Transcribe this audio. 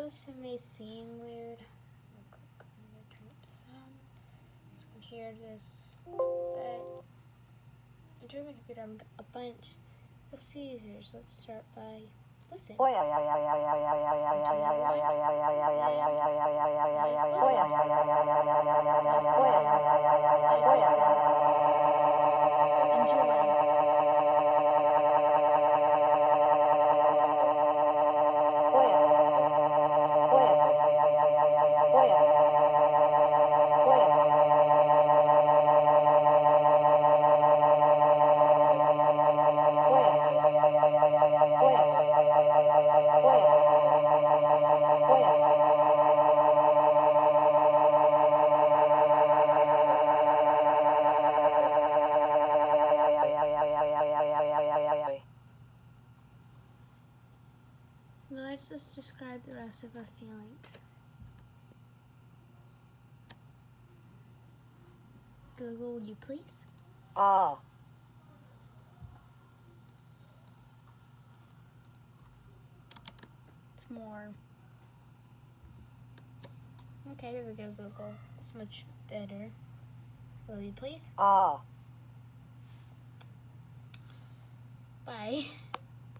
this may seem weird. I'm gonna turn up the sound so you can hear this. But I turned my computer on a bunch of Caesars. Let's start by listening. Let's just describe the rest of our feelings. Google, would you please? It's more. Okay, there we go, Google. It's much better. Will you please? Bye.